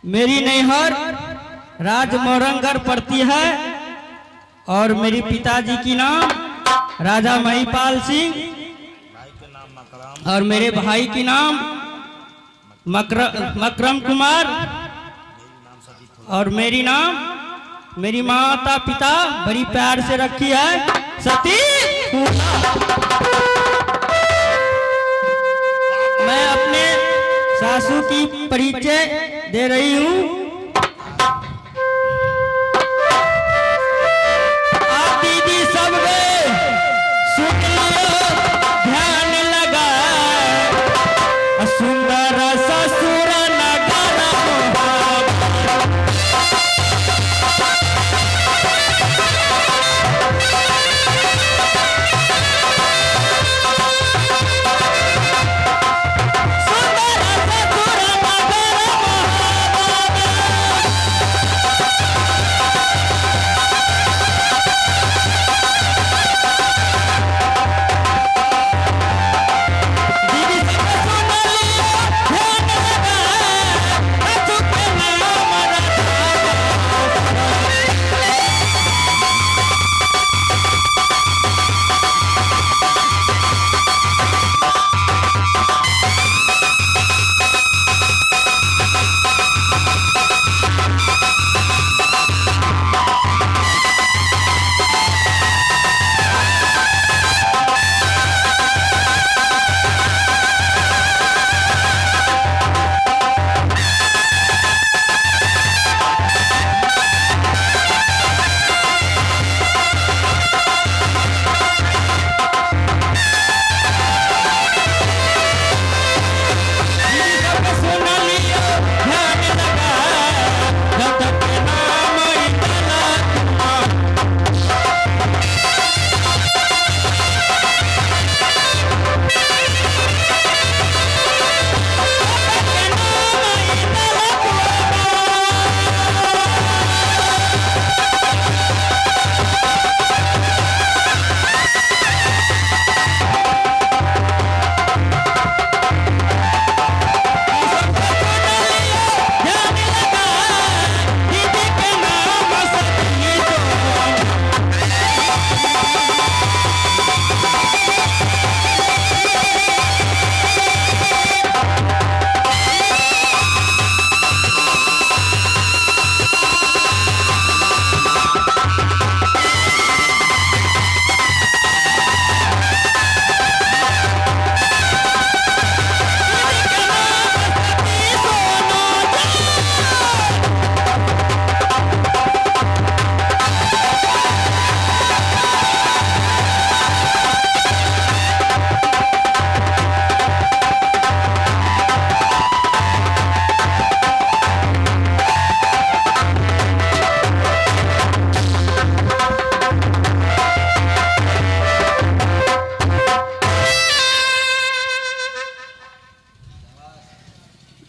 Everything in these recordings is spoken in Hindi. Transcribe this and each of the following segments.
मेरी नैहर राजमोरंगर पड़ती है और मेरे पिताजी की नाम राजा महिपाल सिंह और मेरे भाई की नाम मकरम कुमार और मेरी नाम मेरी माता पिता बड़ी प्यार से रखी है सती। मैं अपने सासू की परिचय दे रही हूँ। आप दीदी सब सुन लो, ध्यान लगा, सुंदर ससुर नगर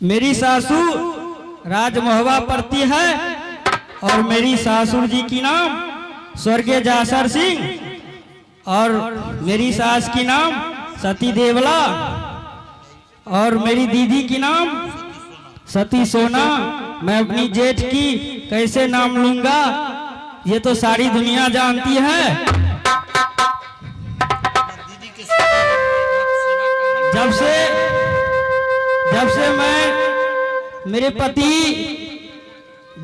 मेरी सासू राजमोहवा पड़ती है और मेरी सासुर जी की नाम स्वर्गीय जासर सिंह और मेरी सास की नाम सती देवला और मेरी दीदी की नाम सती सोना। मैं अपनी जेठ की कैसे नाम लूंगा ये तो सारी दुनिया जानती है। जब से मैं मेरे पति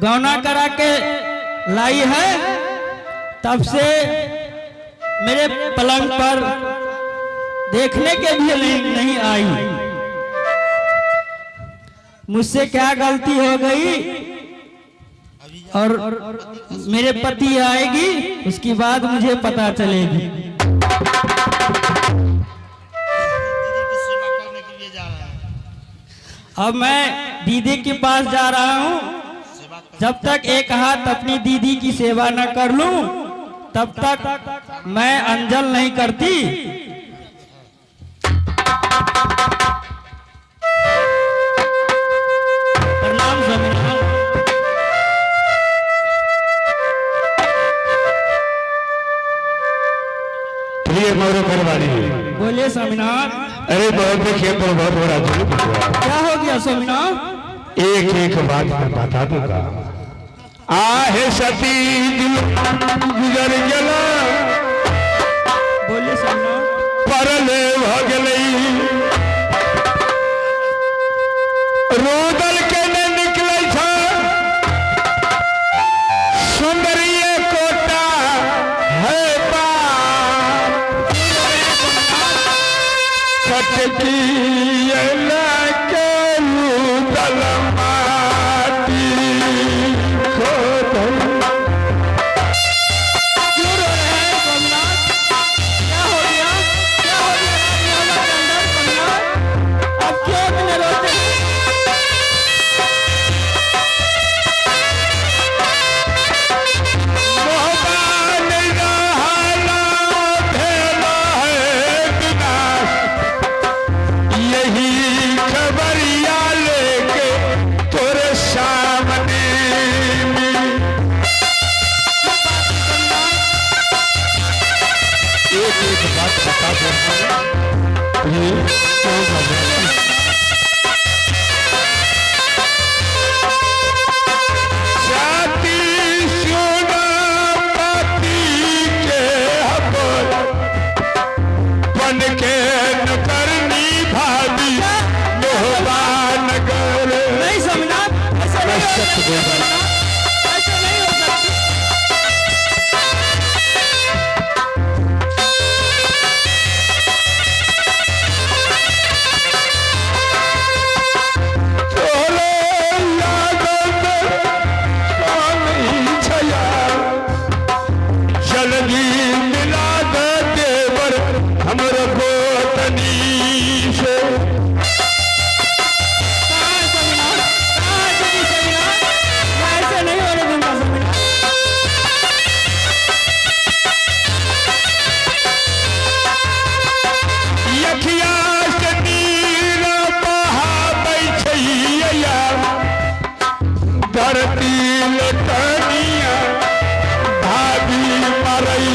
गौना करा के लाई है तब से मेरे पलंग पर देखने के भी नहीं आई। मुझसे क्या गलती हो गई और मेरे पति आएगी उसके बाद मुझे पता चलेगी। अब मैं दीदी के पास जा रहा हूँ। जब तक एक हाथ अपनी दीदी की सेवा न कर लूं तब तक मैं अंजल नहीं करती। प्रणाम स्वामीनाथ। बोलिए स्वामीनाथ। अरे बहुत खेत पर बहुत बड़ा क्या हो गया स्वामीनाथ? एक एक बात मैं बता दूंगा। आहे सती गुजर गला बोलिए सम्राट। परले भगलई रोदल के ने निकले था सुंदरी कोटा है बाप कटकी के रुदल माटी खोदल। क्यों रो रहे हैं सम्राट? क्या हो गया? क्या हो गया राजमहल के अंदर सम्राट? आप क्यों इतने रोते हैं? नहीं सम्राट, ऐसा नहीं हो सकता। ऐसा नहीं हो सकता। जल्दी मिला दे देवर हमरो गोतनी से। कहाँ है सम्राट? कहाँ है तेरी सम्राट? मैं ऐसे नहीं होने दूंगा सम्राट। यखिया से नीर बहाबै छैया धरती लटनिया भाभी मरई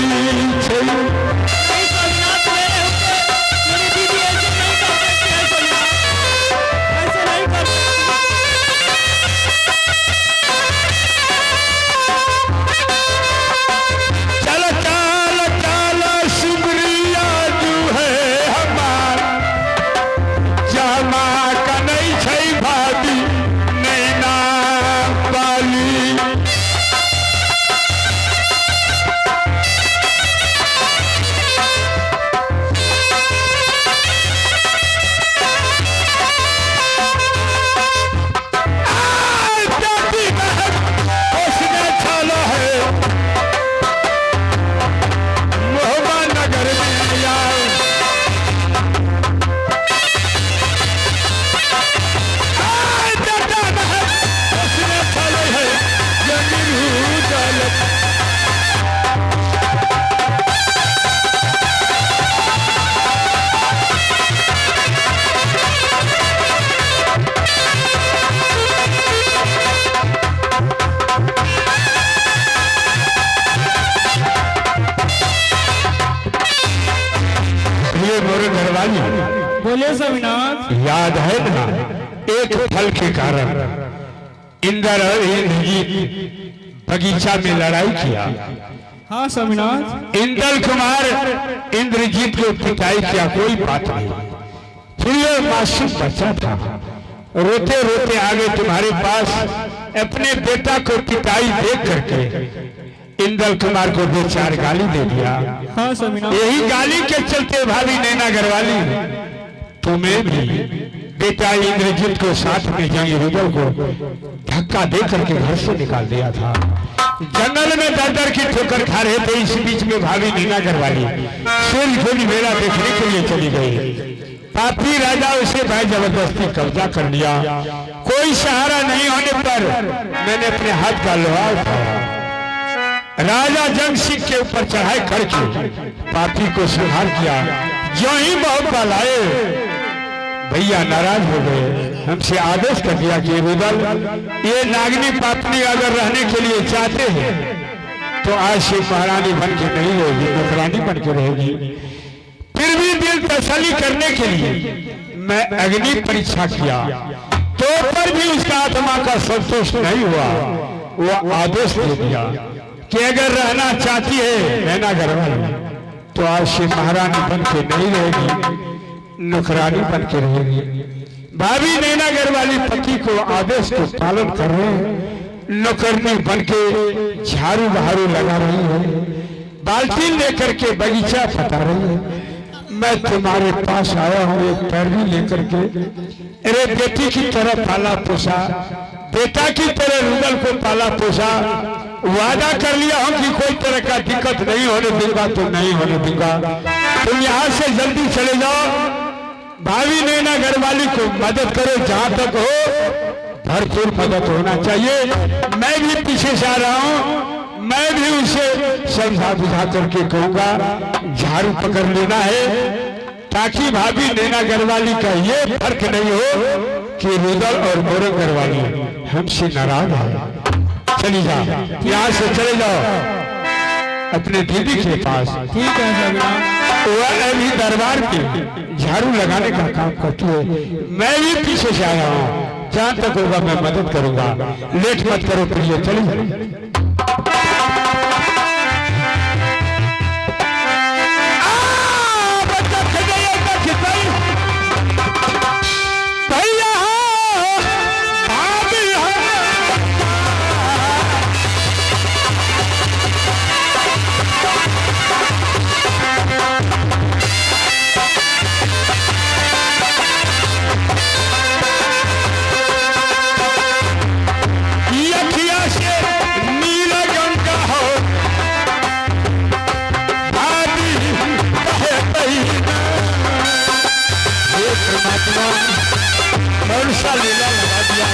छै। नहीं सम्राट, मेरे ऊपर मेरी दीदी ऐसे नहीं कर सकती है सम्राट। ऐसे नहीं कर चल चल चल शुक्रिया जो है हमार जमा का नहीं छै भाभी नैना वाली। उसने चलो है मोहबा नगर में यार उसने चलो है जमीन दौलत। ये मोरे घरवाली बोलिए सम्राट। याद है ना एक फल के कारण इंद्र और इंद्रजीत बगीचा में लड़ाई किया। हाँ सम्राट। इंद्र कुमार इंद्रजीत को पिटाई किया, कोई बात नहीं। फिर ये मासूम बच्चा था, रोते रोते आ गए तुम्हारे पास अपने बेटा को पिटाई देख करके। इंद्र कुमार को दो चार गाली दे दिया। हाँ सम्राट। यही गाली के चलते भाभी नैना घरवाली तुम्हें भी बेटा इंद्रजीत को साथ में जंग रुदल को धक्का दे करके घर से निकाल दिया था। जंगल में दर दर की ठोकर खा रहे थे, इस बीच में भाभी नैना घरवाली सूर्य मेला देखने के लिए चली गई। पापी राजा उसे भाई जबरदस्ती कब्जा कर लिया। कोई सहारा नहीं होने पर मैंने अपने हाथ का लोहा उठाया, राजा जंग सिंह के ऊपर चढ़ाई करके पापी को संहार किया। जो ही बहुत बल आए भैया नाराज हो गए, हमसे आदेश कर दिया कि रुदल ये नागनी पापनी अगर रहने के लिए चाहते हैं तो आज से महारानी बन के नहीं रहेगी, नौकरानी बन के रहेगी। फिर भी दिल तसल्ली करने के लिए मैं अग्नि परीक्षा किया तो तो पर भी उसका आत्मा का संतोष नहीं हुआ। वो आदेश दे दिया कि अगर रहना चाहती है नैना घरवाली तो आज से महारानी बन के नहीं रहेगी, नौकरानी बन के रहेगी। भाभी नैना घरवाली पति को आदेश को पालन कर रहे हैं, नौकरनी बन के झाड़ू बहारू लगा रही है, बाल्टी लेकर के बगीचा पटा रही है। मैं तुम्हारे पास आया हूँ एक पैरवी लेकर के, अरे बेटी की तरह पाला पोसा, बेटा की तरह रुदल को पाला पोसा, वादा कर लिया हूँ कि कोई तरह का दिक्कत नहीं होने दूंगा तो नहीं होने दूंगा। तुम यहाँ से जल्दी चले जाओ, भाभी नैना घरवाली को मदद करो, जहाँ तक हो भरपूर मदद होना चाहिए। मैं भी पीछे से आ रहा हूँ, मैं भी उसे समझा बुझा करके कहूंगा झाड़ू पकड़ लेना है, ताकि भाभी नैना घरवाली का ये फर्क नहीं हो कि रुदल और मोरंग घरवाली हमसे नाराज है। चली जाओ, यहाँ से चले जाओ अपने दीदी के पास। ठीक है साहब। वह अभी दरबार के झाड़ू लगाने का काम करती है, मैं भी पीछे से आया हूँ, जहाँ तक होगा मैं मदद करूंगा। लेट मत करो प्रिय, चलिए। सा लीला लगा दिया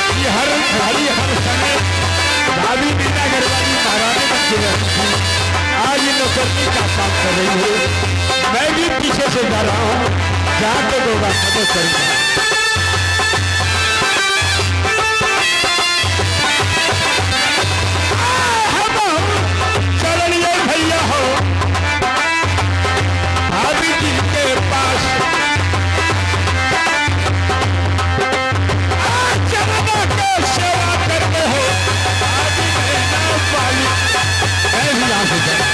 कि हर घड़ी हर समय भाभी नैना घरवाली महारानी बन के रहती थी, आज ये नौकरनी का काम कर रही है। मैं भी पीछे से जा रहा हूँ, जहाँ तक होगा मदद करूँगा। चलिए भैया हो, भाभी जी के पास सेवा करते हो, भाभी नैना वाली ऐसी यहाँ से जाए।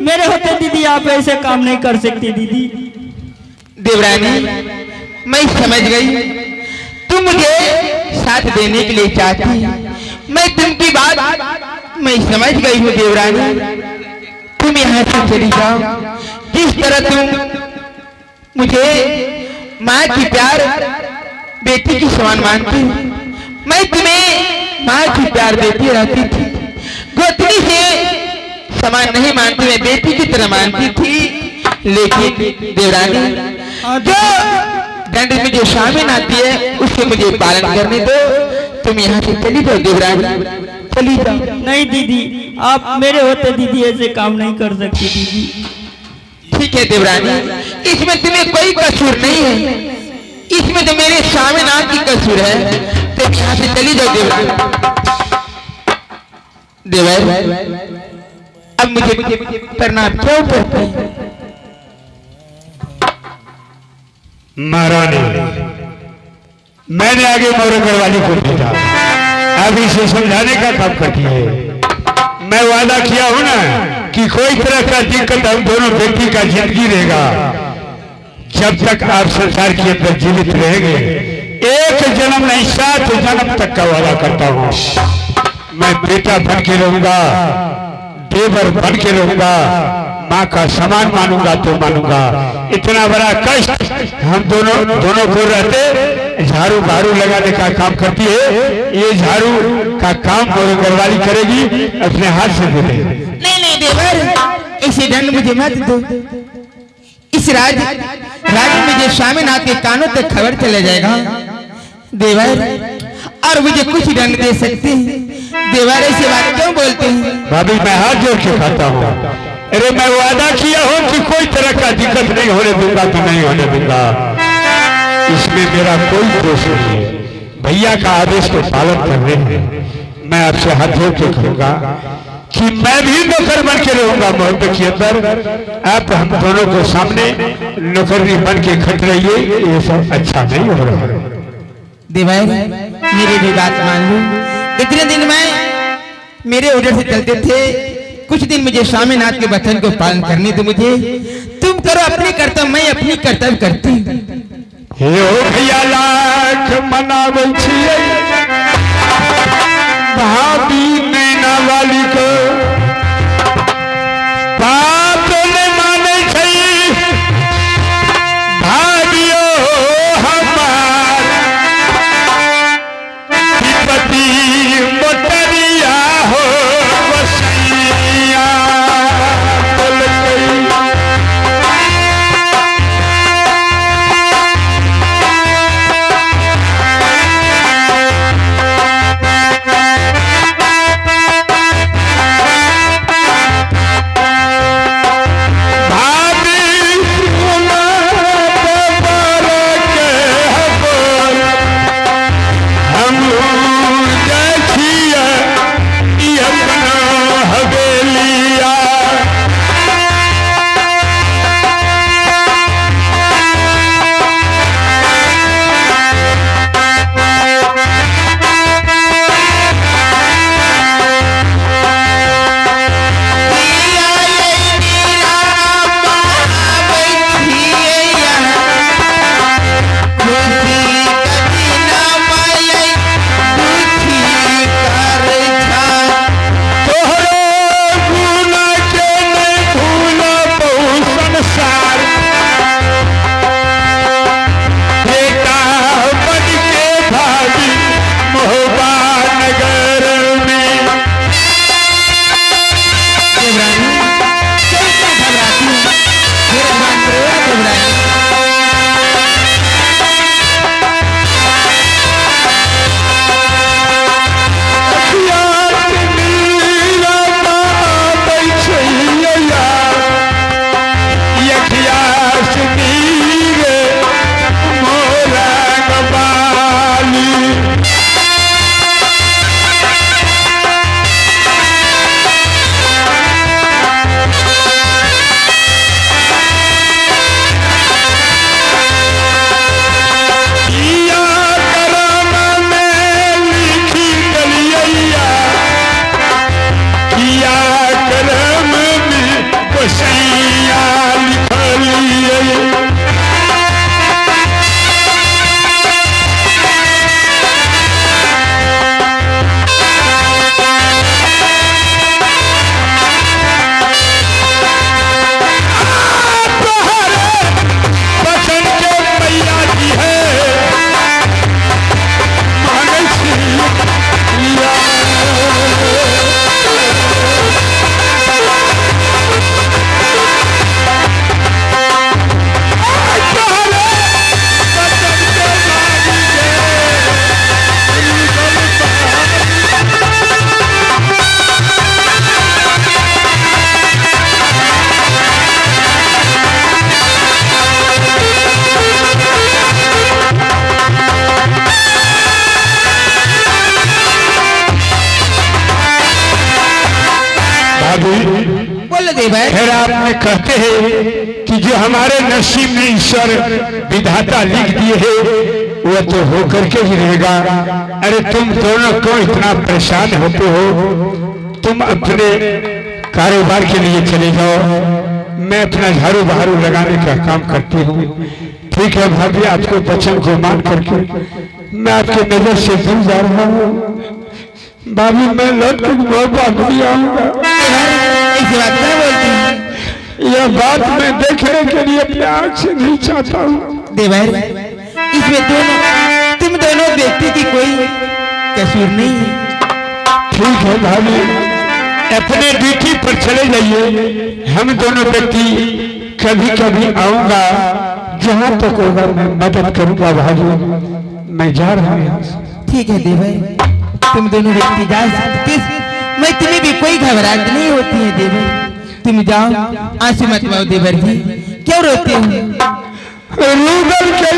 मेरे होते दीदी आप ऐसे काम नहीं कर सकती दीदी। देवरानी मैं समझ गई, तुम मुझे साथ देने के लिए चाहती, मैं तुमकी बात मैं समझ गई हूँ देवरानी। तुम यहाँ से चली जाओ, जिस तरह तुम मुझे माँ की प्यार बेटी की समान मानती हूँ। मैं तुम्हें माँ की प्यार देती रहती थी, गोतनी से समान नहीं मानती, मैं बेटी की तरह मानती थी। लेकिन देवरानी, जो दंड में जो शामिल आती है उससे मुझे पालन करने दो। तुम यहाँ से चली जाओ देवरानी, चली जाओ। नहीं दीदी, आप मेरे होते दीदी ऐसे काम नहीं कर सकती दीदी। ठीक है देवरानी, इसमें तुम्हें कोई कसूर नहीं है, इसमें तो मेरे स्वामी नाम की कसूर है। तुम यहाँ से चली जाओ देवरानी। देवर, अब मुझे प्रणाम क्यों करते हैं? महारानी, मैंने आगे मोरंगर वाली को भेजा, अब इसे समझाने का काम करती है। मैं वादा किया हूं ना कि कोई तरह का दिक्कत हम दोनों व्यक्ति का जिंदगी रहेगा, जब तक आप संसार के अंदर जीवित रहेंगे। एक जन्म नहीं, 7 जन्म तक का वादा करता हूं। मैं बेटा बन के रहूंगा, देवर बन के रहूंगा, माँ का समान मानूंगा तो मानूंगा। इतना बड़ा कष्ट हम दोनों को रहते, झाड़ू भाड़ू लगाने का काम करती है, ये झाड़ू का काम मोरंगर वाली करेगी, अपने हाथ से दे दे। नहीं देवर, ऐसे दंड मुझे मत दो। इस राज्य में जो स्वामीनाथ के कानों तक खबर चले जाएगा देवर, और मुझे कुछ दंड दे सकते हैं। देवर ऐसी बात क्यों बोलते हैं? भाभी, मैं हाथ जोड़ के खाता हूँ। अरे मैं वादा किया हूँ कि कोई तरह का दिक्कत नहीं होने दूंगा तो नहीं होने दूंगा, इसमें मेरा कोई दोष नहीं है। भैया का आदेश को पालन कर रहे हैं। मैं आपसे हाथ जोड़ के कहूंगा कि मैं भी नौकर बन के रहूंगा मोहब्बत के अंदर। आप हम दोनों को सामने नौकरी बन के खट रहिए, ये सब अच्छा नहीं हो रहा है। देवर, मेरी भी बात मान लो। इतने दिन में मेरे ऑर्डर से चलते थे, कुछ दिन मुझे स्वामीनाथ के वचन को पालन करने दो। मुझे तुम करो अपनी कर्तव्य, मैं अपनी कर्तव्य करती। हे ओ भैया, लाख मनावे छियै भाभी नैना वाली को, बाप ने माने छै भाभियो हमार, विपत्ति मोटरिया हो बसैया बोल गई। बोलो देवर। फिर आपने कहते हैं कि जो हमारे नसीब में ईश्वर विधाता लिख दिए है वो तो होकर के ही रहेगा। अरे तुम दोनों क्यों इतना परेशान होते हो? तुम अपने कारोबार के लिए चले जाओ, मैं अपना झाड़ू बहारू लगाने का काम करती हूँ। ठीक है भाभी, आपको वचन को मान करके मैं आपके नजर से दूर जा रहा हूँ। भाभी मैं लौट कर बहुत बात भी आऊंगा। ऐसी बात क्या बोलती हैं? यह बात मैं देखने के लिए अपने आँख से नहीं चाहता हूँ। देवर, इसमें तुम दोनों व्यक्ति की कोई कसूर नहीं है। ठीक है भाभी, अपने ड्यूटी पर चले जाइए। हम दोनों व्यक्ति कभी कभी आऊंगा, जहाँ तक होगा मैं मदद करूंगा। भाभी मैं जा रहा हूँ। ठीक है देवर, तुम दोनों व्यक्ति जा सकते, मैं तुम्हें भी कोई घबराहट नहीं होती है देवर। तुम जाओ, आंसू मत बहाओ देवर जी। क्यों रोते हो? रूबल के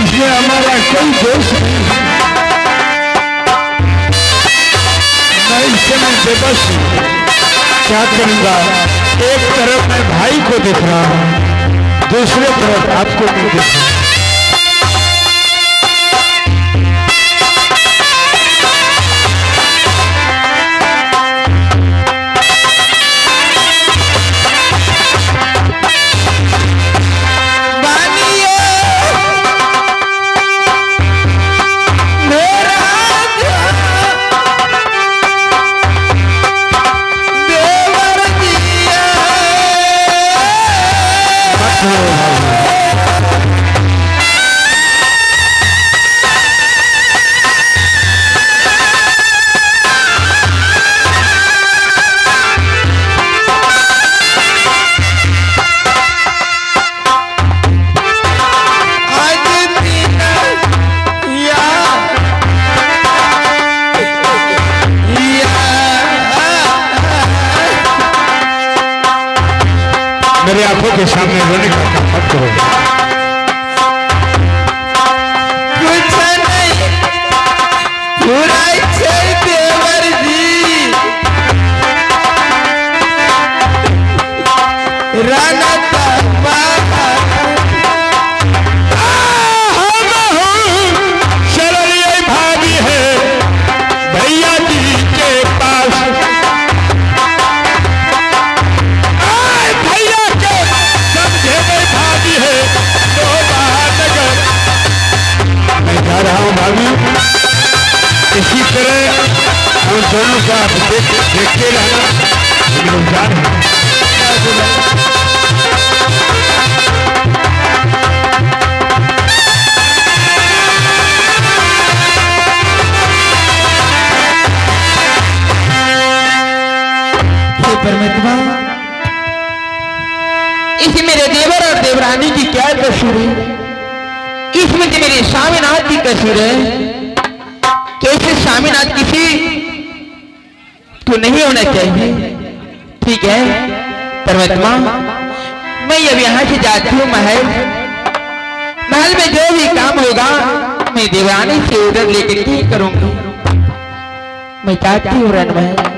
ये हमारा कोई दोष नहीं है। मैं इस समय बेबस हूँ, क्या करूँगा? एक तरफ मैं भाई को देख रहा हूँ, दूसरे तरफ आपको नहीं देख रहा। मेरे आंखों के सामने रोने का काम मत करो। कुछ नहीं, पूरा इच्छा देवर जी। राना भाभी है भैया जी के पास। इसी तरह हम दोनों का देखते रहना, हम लोग जा रहे हैं। परमात्मा, इस मेरे देवर और देवरानी की क्या कसूर है? इसमें तो मेरे स्वामीनाथ की कसूर है। कैसे स्वामीनाथ किसी तो नहीं होना चाहिए। ठीक है परमात्मा, मैं अब यहाँ से जाती हूँ महल में जो भी काम होगा मैं देवरानी से उधर लेकर के करूंगी। मैं चाहती हूँ रण महल।